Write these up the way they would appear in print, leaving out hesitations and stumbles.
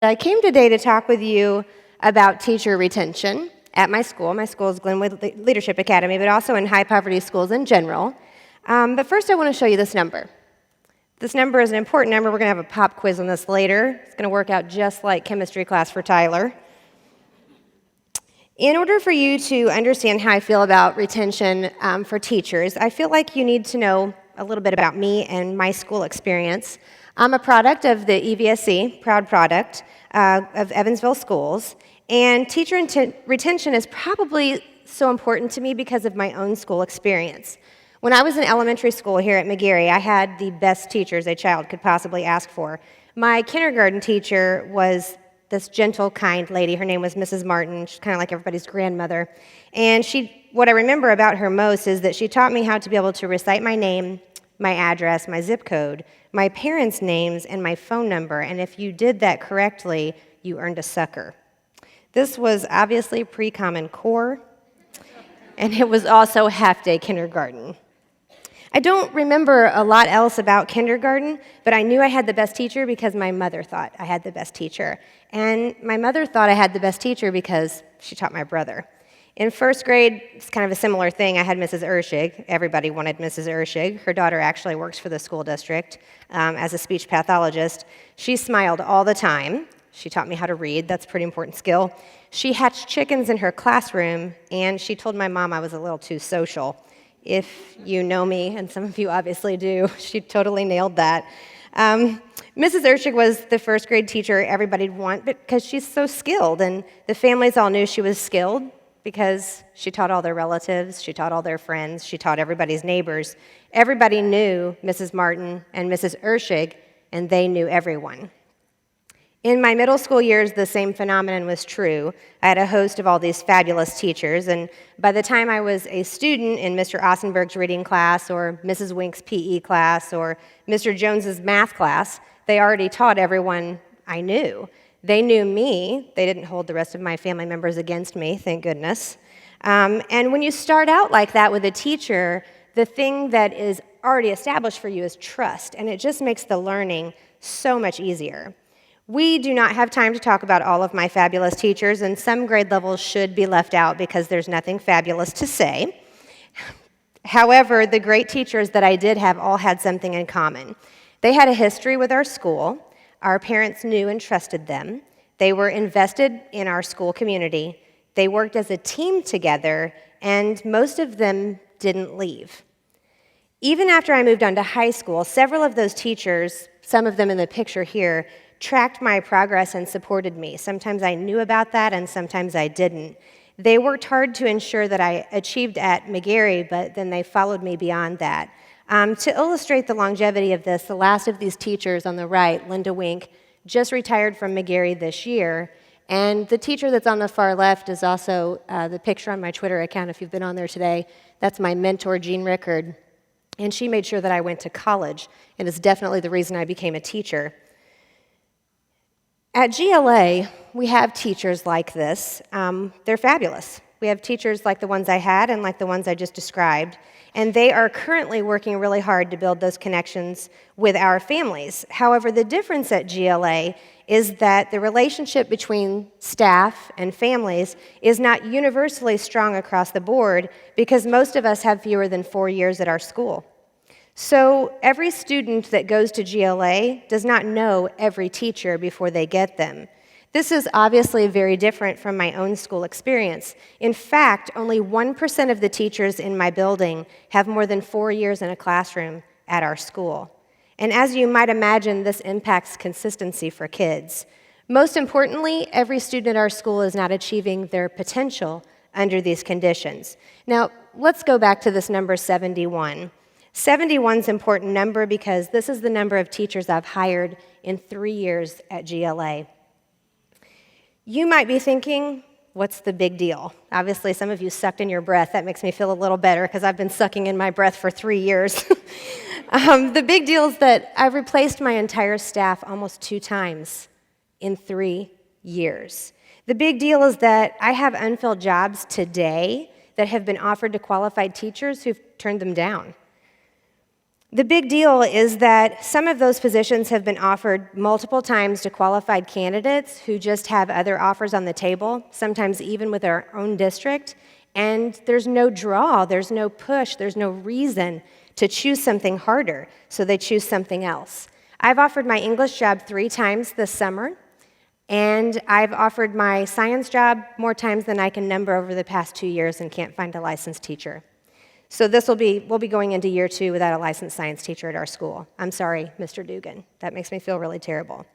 I came today to talk with you about teacher retention at my school. My school is Glenwood Leadership Academy, but also in high-poverty schools in general. But first I want to show you this number. This number is an important number. We're going to have a pop quiz on this later. It's going to work out just like chemistry class for Tyler. In order for you to understand how I feel about retention for teachers, I feel like you need to know a little bit about me and my school experience. I'm a product of the EVSC, proud product of Evansville Schools, and teacher retention is probably so important to me because of my own school experience. When I was in elementary school here at McGarry, I had the best teachers a child could possibly ask for. My kindergarten teacher was this gentle, kind lady. Her name was Mrs. Martin. She's kind of like everybody's grandmother. And what I remember about her most is that she taught me how to be able to recite my name, my address, my zip code, my parents' names, and my phone number. And if you did that correctly, you earned a sucker. This was obviously pre-Common Core, and it was also half-day kindergarten. I don't remember a lot else about kindergarten, but I knew I had the best teacher because my mother thought I had the best teacher. And my mother thought I had the best teacher because she taught my brother. In first grade, it's kind of a similar thing. I had Mrs. Ershig. Everybody wanted Mrs. Ershig. Her daughter actually works for the school district as a speech pathologist. She smiled all the time. She taught me how to read. That's a pretty important skill. She hatched chickens in her classroom, and she told my mom I was a little too social. If you know me, and some of you obviously do, she totally nailed that. Mrs. Ershig was the first grade teacher everybody'd want because she's so skilled, and the families all knew she was skilled because she taught all their relatives, she taught all their friends, she taught everybody's neighbors. Everybody knew Mrs. Martin and Mrs. Ershig, and they knew everyone. In my middle school years, the same phenomenon was true. I had a host of all these fabulous teachers, and by the time I was a student in Mr. Ossenberg's reading class, or Mrs. Wink's PE class, or Mr. Jones's math class, they already taught everyone I knew. They knew me. They didn't hold the rest of my family members against me, thank goodness. And when you start out like that with a teacher, the thing that is already established for you is trust, and it just makes the learning so much easier. We do not have time to talk about all of my fabulous teachers, and some grade levels should be left out because there's nothing fabulous to say. However, the great teachers that I did have all had something in common. They had a history with our school. Our parents knew and trusted them. They were invested in our school community. They worked as a team together, and most of them didn't leave. Even after I moved on to high school, several of those teachers, some of them in the picture here, tracked my progress and supported me. Sometimes I knew about that, and sometimes I didn't. They worked hard to ensure that I achieved at McGarry, but then they followed me beyond that. To illustrate the longevity of this, the last of these teachers on the right, Linda Wink, just retired from McGarry this year, and the teacher that's on the far left is also the picture on my Twitter account, if you've been on there today. That's my mentor, Jean Rickard, and she made sure that I went to college, and is definitely the reason I became a teacher. At GLA, we have teachers like this. They're fabulous. We have teachers like the ones I had and like the ones I just described, and they are currently working really hard to build those connections with our families. However, the difference at GLA is that the relationship between staff and families is not universally strong across the board because most of us have fewer than 4 years at our school. So every student that goes to GLA does not know every teacher before they get them. This is obviously very different from my own school experience. In fact, only 1% of the teachers in my building have more than 4 years in a classroom at our school. And as you might imagine, this impacts consistency for kids. Most importantly, every student at our school is not achieving their potential under these conditions. Now, let's go back to this number 71. 71 is an important number because this is the number of teachers I've hired in 3 years at GLA. You might be thinking, what's the big deal? Obviously, some of you sucked in your breath. That makes me feel a little better because I've been sucking in my breath for 3 years. The big deal is that I've replaced my entire staff almost 2 times in 3 years. The big deal is that I have unfilled jobs today that have been offered to qualified teachers who've turned them down. The big deal is that some of those positions have been offered multiple times to qualified candidates who just have other offers on the table, sometimes even with our own district, and there's no draw, there's no push, there's no reason to choose something harder, so they choose something else. I've offered my English job 3 times this summer, and I've offered my science job more times than I can number over the past 2 years and can't find a licensed teacher. So we'll be going into year 2 without a licensed science teacher at our school. I'm sorry, Mr. Dugan. That makes me feel really terrible.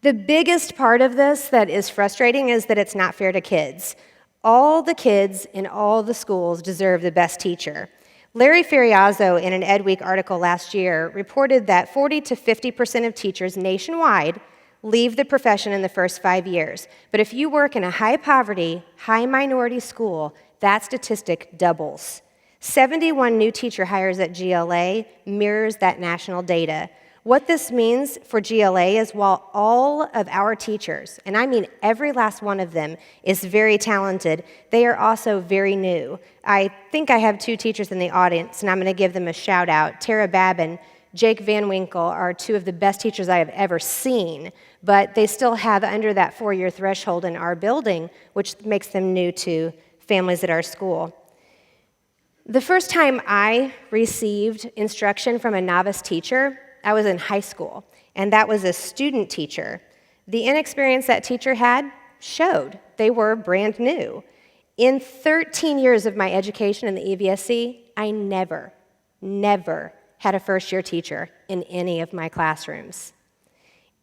The biggest part of this that is frustrating is that it's not fair to kids. All the kids in all the schools deserve the best teacher. Larry Feriazzo, in an Ed Week article last year, reported that 40 to 50% of teachers nationwide leave the profession in the first 5 years. But if you work in a high-poverty, high-minority school, that statistic doubles. 71 new teacher hires at GLA mirrors that national data. What this means for GLA is while all of our teachers, and I mean every last one of them, is very talented, they are also very new. I think I have 2 teachers in the audience, and I'm going to give them a shout out. Tara Babin, Jake Van Winkle are 2 of the best teachers I have ever seen, but they still have under that 4-year threshold in our building, which makes them new to families at our school. The first time I received instruction from a novice teacher, I was in high school, and that was a student teacher. The inexperience that teacher had showed. They were brand new. In 13 years of my education in the EVSC, I never had a first-year teacher in any of my classrooms.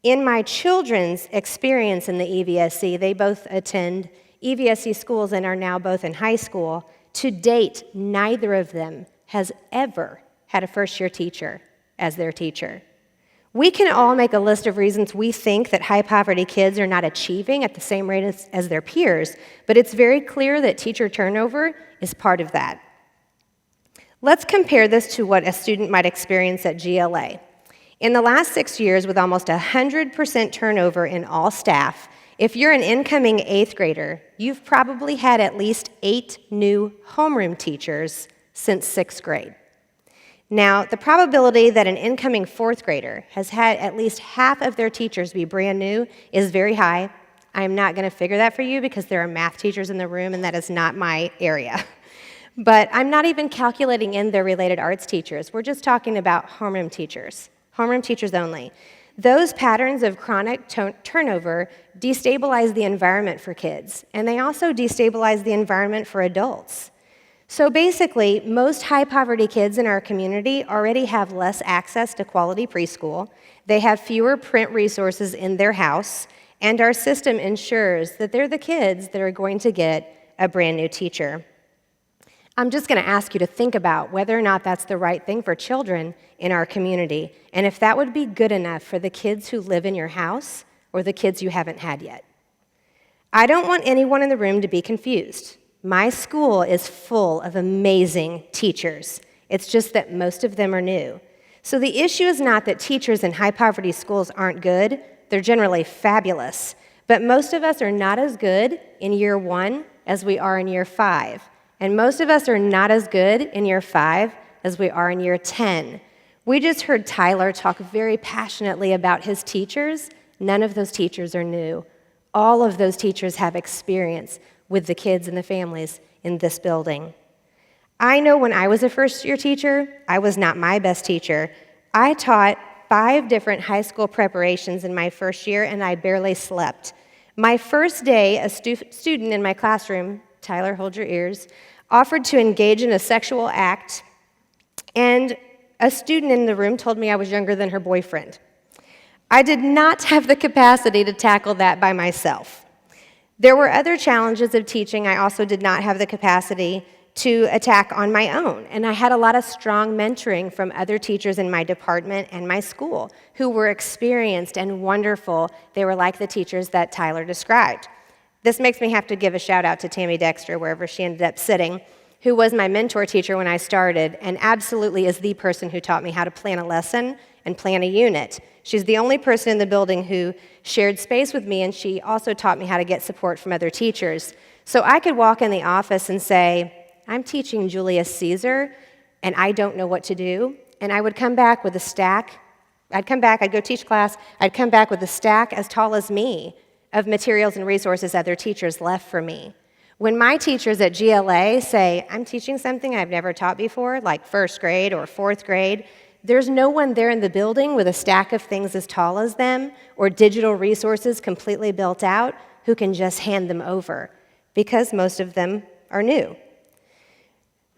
In my children's experience in the EVSC, they both attend EVSC schools and are now both in high school. To date, neither of them has ever had a first-year teacher as their teacher. We can all make a list of reasons we think that high-poverty kids are not achieving at the same rate as their peers, but it's very clear that teacher turnover is part of that. Let's compare this to what a student might experience at GLA. In the last 6 years, with almost 100% turnover in all staff, if you're an incoming 8th grader, you've probably had at least 8 new homeroom teachers since 6th grade. Now, the probability that an incoming 4th grader has had at least half of their teachers be brand new is very high. I'm not going to figure that for you because there are math teachers in the room and that is not my area. But I'm not even calculating in their related arts teachers. We're just talking about homeroom teachers only. Those patterns of chronic turnover destabilize the environment for kids, and they also destabilize the environment for adults. So basically, most high-poverty kids in our community already have less access to quality preschool, they have fewer print resources in their house, and our system ensures that they're the kids that are going to get a brand new teacher. I'm just going to ask you to think about whether or not that's the right thing for children in our community, and if that would be good enough for the kids who live in your house or the kids you haven't had yet. I don't want anyone in the room to be confused. My school is full of amazing teachers. It's just that most of them are new. So the issue is not that teachers in high-poverty schools aren't good. They're generally fabulous. But most of us are not as good in year 1 as we are in year 5. And most of us are not as good in year 5 as we are in year 10. We just heard Tyler talk very passionately about his teachers. None of those teachers are new. All of those teachers have experience with the kids and the families in this building. I know when I was a first-year teacher, I was not my best teacher. I taught 5 different high school preparations in my first year, and I barely slept. My first day, a student in my classroom, Tyler, hold your ears, offered to engage in a sexual act, and a student in the room told me I was younger than her boyfriend. I did not have the capacity to tackle that by myself. There were other challenges of teaching I also did not have the capacity to attack on my own, and I had a lot of strong mentoring from other teachers in my department and my school who were experienced and wonderful. They were like the teachers that Tyler described. This makes me have to give a shout out to Tammy Dexter, wherever she ended up sitting, who was my mentor teacher when I started, and absolutely is the person who taught me how to plan a lesson and plan a unit. She's the only person in the building who shared space with me, and she also taught me how to get support from other teachers. So I could walk in the office and say, I'm teaching Julius Caesar, and I don't know what to do. and I would come back with a stack. I'd go teach class, I'd come back with a stack as tall as me of materials and resources other teachers left for me. When my teachers at GLA say, I'm teaching something I've never taught before, like first grade or fourth grade, there's no one there in the building with a stack of things as tall as them or digital resources completely built out who can just hand them over, because most of them are new.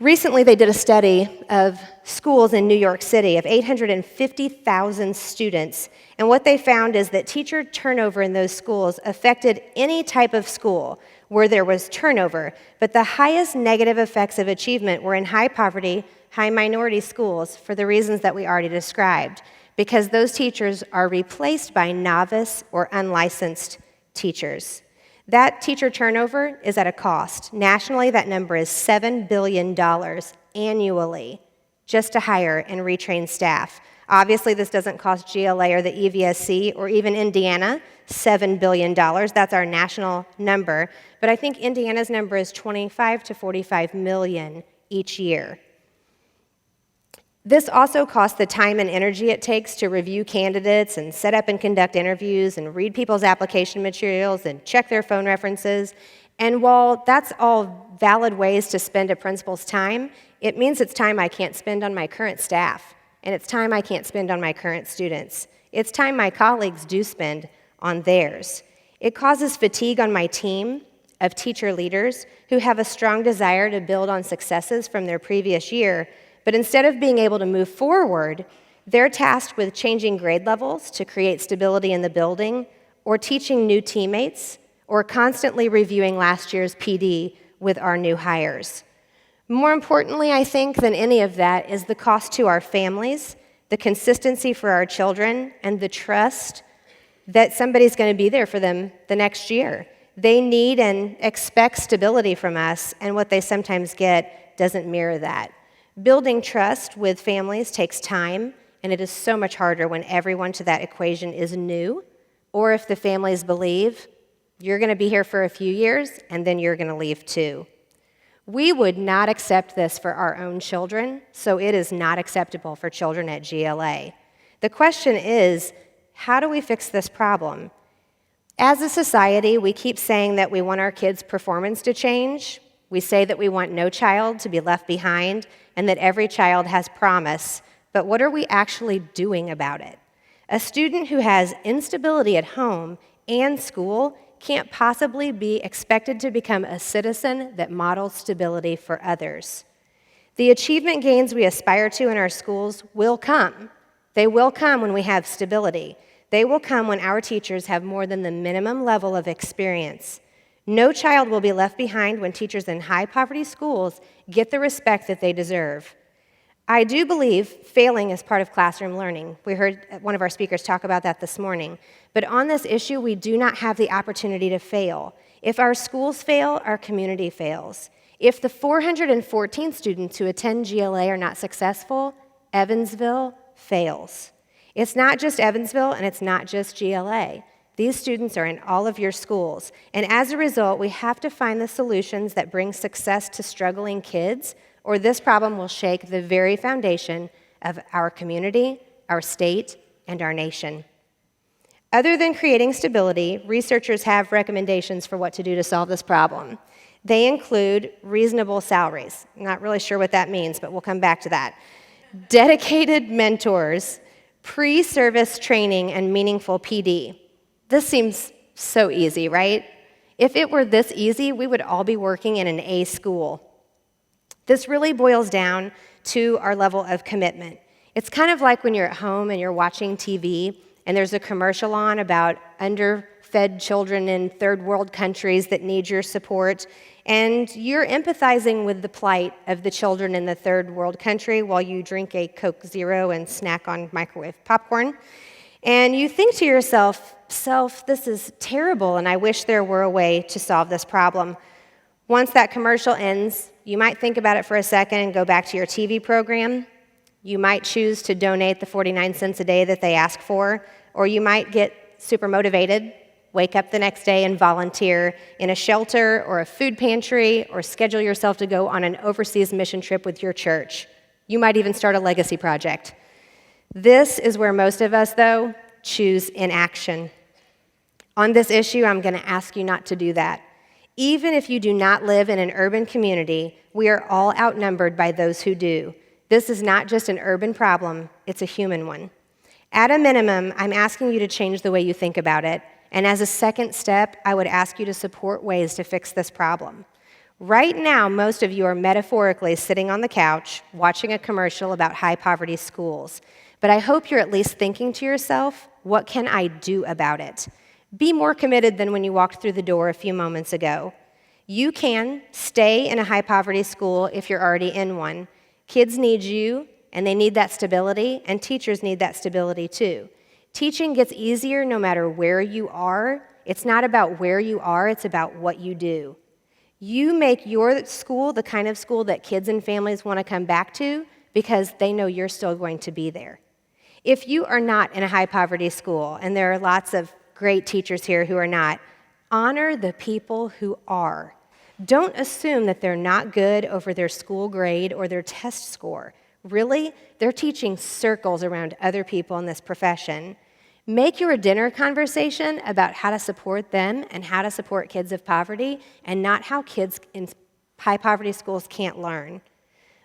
Recently, they did a study of schools in New York City of 850,000 students, and what they found is that teacher turnover in those schools affected any type of school where there was turnover, but the highest negative effects of achievement were in high poverty, high minority schools for the reasons that we already described, because those teachers are replaced by novice or unlicensed teachers. That teacher turnover is at a cost. Nationally, that number is $7 billion annually just to hire and retrain staff. Obviously, this doesn't cost GLA or the EVSC or even Indiana $7 billion. That's our national number. But I think Indiana's number is 25 to 45 million each year. This also costs the time and energy it takes to review candidates and set up and conduct interviews and read people's application materials and check their phone references. And while that's all valid ways to spend a principal's time, it means it's time I can't spend on my current staff, and it's time I can't spend on my current students. It's time my colleagues do spend on theirs. It causes fatigue on my team of teacher leaders who have a strong desire to build on successes from their previous year, but instead of being able to move forward, they're tasked with changing grade levels to create stability in the building, or teaching new teammates, or constantly reviewing last year's PD with our new hires. More importantly, I think, than any of that is the cost to our families, the consistency for our children, and the trust that somebody's going to be there for them the next year. They need and expect stability from us, and what they sometimes get doesn't mirror that. Building trust with families takes time, and it is so much harder when everyone to that equation is new, or if the families believe you're going to be here for a few years and then you're going to leave too. We would not accept this for our own children, so it is not acceptable for children at GLA. The question is, how do we fix this problem? As a society, we keep saying that we want our kids' performance to change. We say that we want no child to be left behind and that every child has promise, but what are we actually doing about it? A student who has instability at home and school can't possibly be expected to become a citizen that models stability for others. The achievement gains we aspire to in our schools will come. They will come when we have stability. They will come when our teachers have more than the minimum level of experience. No child will be left behind when teachers in high-poverty schools get the respect that they deserve. I do believe failing is part of classroom learning. We heard one of our speakers talk about that this morning. But on this issue, we do not have the opportunity to fail. If our schools fail, our community fails. If the 414 students who attend GLA are not successful, Evansville fails. It's not just Evansville, and it's not just GLA. These students are in all of your schools, and as a result, we have to find the solutions that bring success to struggling kids, or this problem will shake the very foundation of our community, our state, and our nation. Other than creating stability, researchers have recommendations for what to do to solve this problem. They include reasonable salaries. I'm not really sure what that means, but we'll come back to that. Dedicated mentors, pre-service training, and meaningful PD. This seems so easy, right? If it were this easy, we would all be working in an A school. This really boils down to our level of commitment. It's kind of like when you're at home and you're watching TV and there's a commercial on about underfed children in third world countries that need your support, and you're empathizing with the plight of the children in the third world country while you drink a Coke Zero and snack on microwave popcorn. And you think to yourself, this is terrible, and I wish there were a way to solve this problem. Once that commercial ends, you might think about it for a second and go back to your TV program. You might choose to donate the 49 cents a day that they ask for, or you might get super motivated, wake up the next day and volunteer in a shelter or a food pantry, or schedule yourself to go on an overseas mission trip with your church. You might even start a legacy project. This is where most of us, though, choose inaction. On this issue, I'm going to ask you not to do that. Even if you do not live in an urban community, we are all outnumbered by those who do. This is not just an urban problem, it's a human one. At a minimum, I'm asking you to change the way you think about it, and as a second step, I would ask you to support ways to fix this problem. Right now, most of you are metaphorically sitting on the couch watching a commercial about high-poverty schools, but I hope you're at least thinking to yourself, what can I do about it? Be more committed than when you walked through the door a few moments ago. You can stay in a high-poverty school if you're already in one. Kids need you, and they need that stability, and teachers need that stability too. Teaching gets easier no matter where you are. It's not about where you are, it's about what you do. You make your school the kind of school that kids and families want to come back to because they know you're still going to be there. If you are not in a high-poverty school, and there are lots of great teachers here who are not, honor the people who are. Don't assume that they're not good over their school grade or their test score. Really, they're teaching circles around other people in this profession. Make your dinner conversation about how to support them and how to support kids of poverty, and not how kids in high-poverty schools can't learn.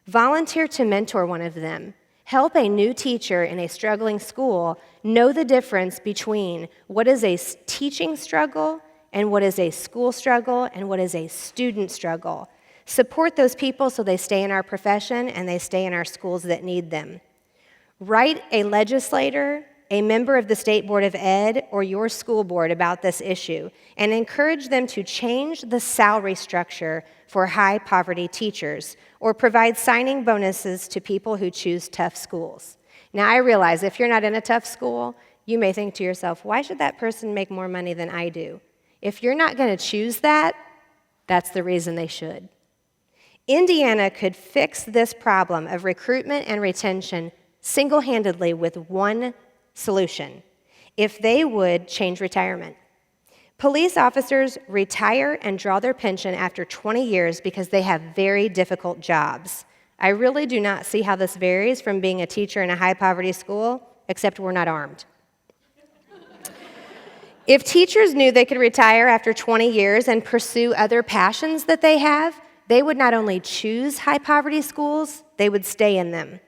Volunteer to mentor one of them. Help a new teacher in a struggling school know the difference between what is a teaching struggle and what is a school struggle and what is a student struggle. Support those people so they stay in our profession and they stay in our schools that need them. Write a legislator, a member of the State Board of Ed, or your school board about this issue and encourage them to change the salary structure for high-poverty teachers or provide signing bonuses to people who choose tough schools. Now, I realize if you're not in a tough school, you may think to yourself, why should that person make more money than I do? If you're not going to choose that, that's the reason they should. Indiana could fix this problem of recruitment and retention single-handedly with one solution, if they would change retirement. Police officers retire and draw their pension after 20 years because they have very difficult jobs. I really do not see how this varies from being a teacher in a high-poverty school, except we're not armed. If teachers knew they could retire after 20 years and pursue other passions that they have, they would not only choose high-poverty schools, they would stay in them.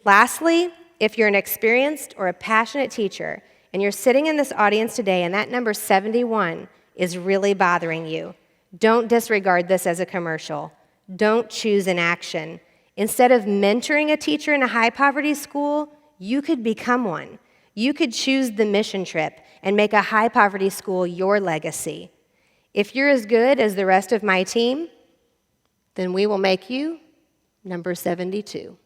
Lastly, if you're an experienced or a passionate teacher and you're sitting in this audience today and that number 71 is really bothering you, don't disregard this as a commercial. Don't choose inaction. Instead of mentoring a teacher in a high-poverty school, you could become one. You could choose the mission trip and make a high-poverty school your legacy. If you're as good as the rest of my team, then we will make you number 72.